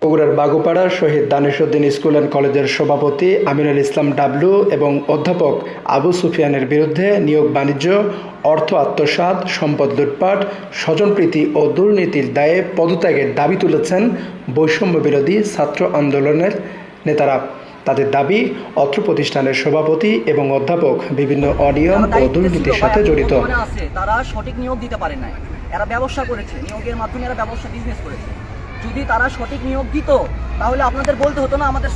বগুড়ার বাগুপাড়া শহীদ দানিশউদ্দিন school and কলেজের সভাপতি আমিনুল ইসলাম ডাবলু এবং অধ্যাপক আবু সুফিয়ানের বিরুদ্ধে নিয়োগ বাণিজ্য, অর্থ আত্মসাৎ, সম্পদ লুটপাট, স্বজনপ্রীতি ও দুর্নীতির দায়ে পদত্যাগের দাবি তুলেছেন বৈষম্য বিরোধী ছাত্র আন্দোলনের নেতারা। তাদের দাবি, অত্র প্রতিষ্ঠানের সভাপতি এবং অধ্যাপক বিভিন্ন অনিয়ম ও দুর্নীতির সাথে জড়িত। তারা সঠিক নিয়োগ দিতে পারে না, এরা ব্যবসা করেছে, নিয়োগের মাধ্যমে এরা ব্যবসা বিজনেস করেছে। যদি তারা সঠিক নিয়োগ দিত তাহলে আপনাদের বলতে হতো না আমাদের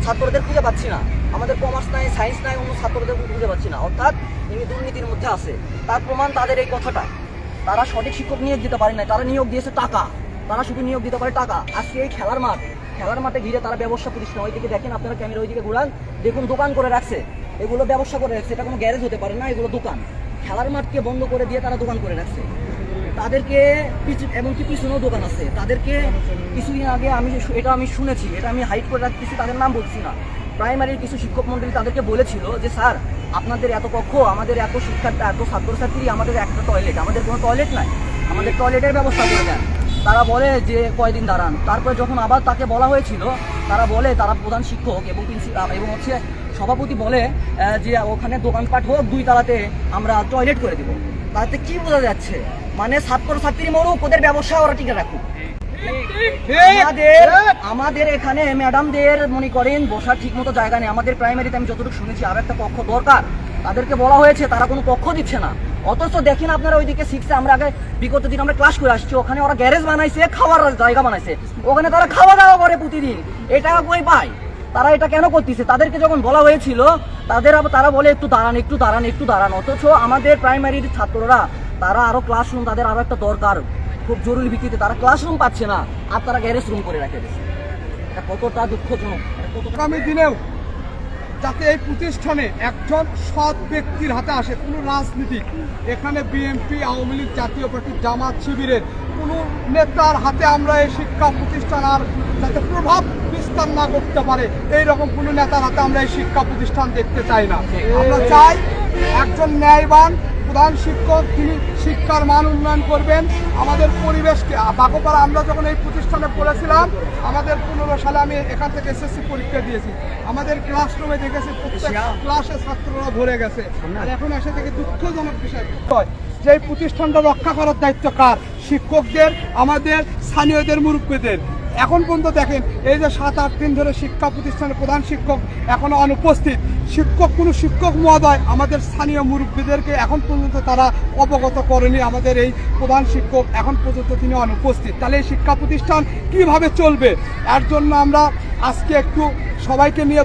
ছাত্রদের খুঁজে পাচ্ছি না, আমাদের কমার্স নাই, সায়েন্স নাই, অন্য ছাত্রদের খুঁজে পাচ্ছি না, অর্থাৎ ইনি দুর্নীতির মধ্যে আছে। তার প্রমাণ তাদের এই কথাটা। তারা সঠিক শিক্ষক নিয়োগ দিতে পারে না, তারা নিয়োগ দিয়েছে টাকা, তারা শুধু নিয়োগ দিতে পারে টাকা। আজকে এই খেলার মাঠে ঘিরে তারা ব্যবসা প্রতিষ্ঠান, ওইদিকে দেখেন আপনারা, ক্যামেরা ওইদিকে ঘুরান, দেখুন দোকান করে রাখছে, এগুলো ব্যবসা করে রাখছে। এটা কোনো গ্যারেজ হতে পারে না, এগুলো দোকান। খেলার মাঠকে বন্ধ করে দিয়ে তারা দোকান করে রাখছে। তাদেরকে এমনকি পিছনেও দোকান আছে। তাদেরকে কিছুদিন আগে আমি শুনেছি, এটা আমি হাইড করে রাখতেছি, তাদের নাম বলছি না, প্রাইমারির কিছু শিক্ষক মন্ডলী তাদেরকে বলেছিল যে স্যার আপনাদের এত কক্ষ, আমাদের এত শিক্ষার্থী, এত ছাত্রছাত্রী, আমাদের একটা টয়লেট, আমাদের কোনো টয়লেট নাই, আমাদের টয়লেটের ব্যবস্থা করে দেন। তারা বলে যে কয়দিন দাঁড়ান। তারপরে যখন আবার তাকে বলা হয়েছিল, তারা বলে, তারা প্রধান শিক্ষক এবং সভাপতি বলে যে ওখানে দোকানপাট হোক, 2 তলাতে আমরা টয়লেট করে দেবো। তাতে কি বোঝা যাচ্ছে, মানে ছাত্রছাত্রী মরুক, ওদের ব্যবসা ওরা টিকে রাখুক। আমাদের এখানে ম্যাডামদের মনে করেন বসার ঠিক মতো জায়গা নেই। আমাদের প্রাইমারিতে আমি যতটুকু শুনেছি আরো একটা কক্ষ দরকার, তাদেরকে বলা হয়েছে, তারা কোনো কক্ষ দিচ্ছে না। অথচ দেখেন আপনারা ওইদিকে 6-এ আমরা আগে বিগত দিন আমরা ক্লাস করে আসছি, ওখানে ওরা গ্যারেজ বানাইছে, খাওয়ার জায়গা বানাইছে, ওখানে তারা খাওয়া দাওয়া করে প্রতিদিন। এটা কই পায়? তারা এটা কেন করতেছে? তাদেরকে যখন বলা হয়েছিল তারা বলে একটু দাঁড়ান। অথচ আমাদের প্রাইমারির ছাত্ররা, তারা আরো ক্লাসরুম, তাদের আরো একটা দরকার, খুব জরুরি ভিত্তিতে তারা ক্লাসরুম পাচ্ছে না, আর তারা গ্যারেজ রুম করে রাখে। এটা কতটা দুঃখজনক। আগামী দিনেও যাতে এই প্রতিষ্ঠানে একজন সৎ ব্যক্তির হাতে আসে, কোনো রাজনীতিক, এখানে বিএনপি, আওয়ামী লীগ, জাতীয় পার্টি, জামাত, শিবিরের কোনো নেতার হাতে আমরা এই শিক্ষা প্রতিষ্ঠান আর যাতে প্রভাব বিস্তার না করতে পারে, এইরকম কোনো নেতার হাতে আমরা এই শিক্ষা প্রতিষ্ঠান দেখতে চাই না। আমরা চাই একজন ন্যায়বান প্রধান শিক্ষক, তিনি শিক্ষার মান উন্নয়ন করবেন। আমাদের পরিবেশকে বাগোপাড়া, আমরা যখন এই প্রতিষ্ঠানে পড়েছিলাম, আমাদের 15 সালে আমি এখান থেকে এসএসসি পরীক্ষা দিয়েছি, আমাদের ক্লাসরুমে দেখেছি প্রত্যেক ক্লাসে ছাত্ররা ভরে গেছে। আর এখন এসে থেকে দুঃখজনক বিষয় যে এই প্রতিষ্ঠানটা রক্ষা করার দায়িত্ব কার? শিক্ষকদের, আমাদের স্থানীয়দের, মুরব্বীদের। এখন পর্যন্ত দেখেন এই যে 7-8 দিন ধরে শিক্ষা প্রতিষ্ঠানের প্রধান শিক্ষক এখনো অনুপস্থিত। কোনো শিক্ষক মহোদয় আমাদের স্থানীয় মুরব্বীদেরকে এখন পর্যন্ত তারা অবগত করেনি, আমাদের এই প্রধান শিক্ষক এখন পর্যন্ত তিনি অনুপস্থিত। তাহলে এই শিক্ষা প্রতিষ্ঠান কিভাবে চলবে? এর জন্য আমরা আজকে একটু সবাইকে নিয়ে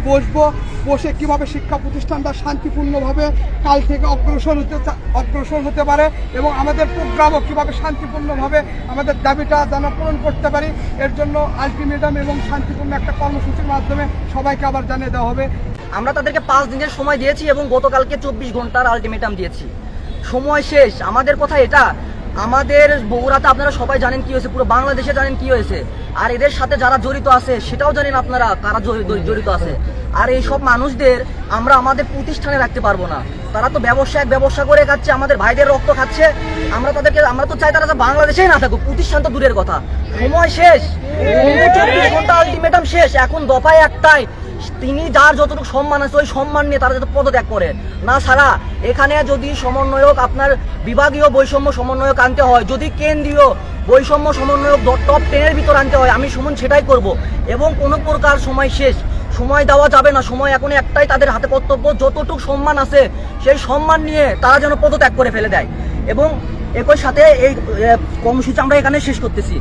বসে কিভাবে শিক্ষা প্রতিষ্ঠানটা শান্তিপূর্ণভাবে কাল থেকে অগ্রসর হতে পারে এবং আমাদের প্রোগ্রামও কীভাবে শান্তিপূর্ণভাবে আমাদের দাবিটা যেন পূরণ করতে পারি, এর জন্য আলটিমেটাম এবং শান্তিপূর্ণ একটা কর্মসূচির মাধ্যমে সবাইকে আবার জানিয়ে দেওয়া হবে। আমরা তাদেরকে 5 দিনের সময় দিয়েছি এবং গতকালকে 24 ঘন্টার আলটিমেটাম দিয়েছি। সময় শেষ। আমাদের কথা এটা, আমাদের বগুড়াতে আপনারা সবাই জানেন কি হয়েছে, পুরো বাংলাদেশে জানেন কি হয়েছে, আর এদের সাথে যারা জড়িত আছে সেটাও জানেন আপনারা কারা জড়িত আছে। আর এই সব মানুষদের আমরা আমাদের প্রতিষ্ঠানে রাখতে পারবো না। তারা তো ব্যবসা করে খাচ্ছে, আমাদের ভাইদের রক্ত খাচ্ছে। আমরা তো চাই তারা বাংলাদেশেই না থাকুক, প্রতিষ্ঠান তো দূরের কথা। সময় শেষ, 24 ঘন্টা আলটিমেটাম শেষ। এখন দফায় একটাই, তিনি যার যতটুকু সম্মান আছে ওই সম্মান নিয়ে তারা যাতে পদত্যাগ করে না। ছাড়া এখানে যদি সমন্বয়ক, আপনার বিভাগীয় বৈষম্য সমন্বয়ক আনতে হয়, যদি কেন্দ্রীয় বৈষম্য সমন্বয়ক টপ 10-এর ভিতর আনতে হয়, আমি সুমন সেটাই করব। এবং কোনো প্রকার সময় শেষ, সময় দেওয়া যাবে না। সময় এখন একটাই, তাদের হাতে কর্তব্য, যতটুকু সম্মান আছে সেই সম্মান নিয়ে তারা যেন পদত্যাগ করে ফেলে দেয়। এবং একই সাথে এই কর্মসূচি আমরা এখানে শেষ করতেছি।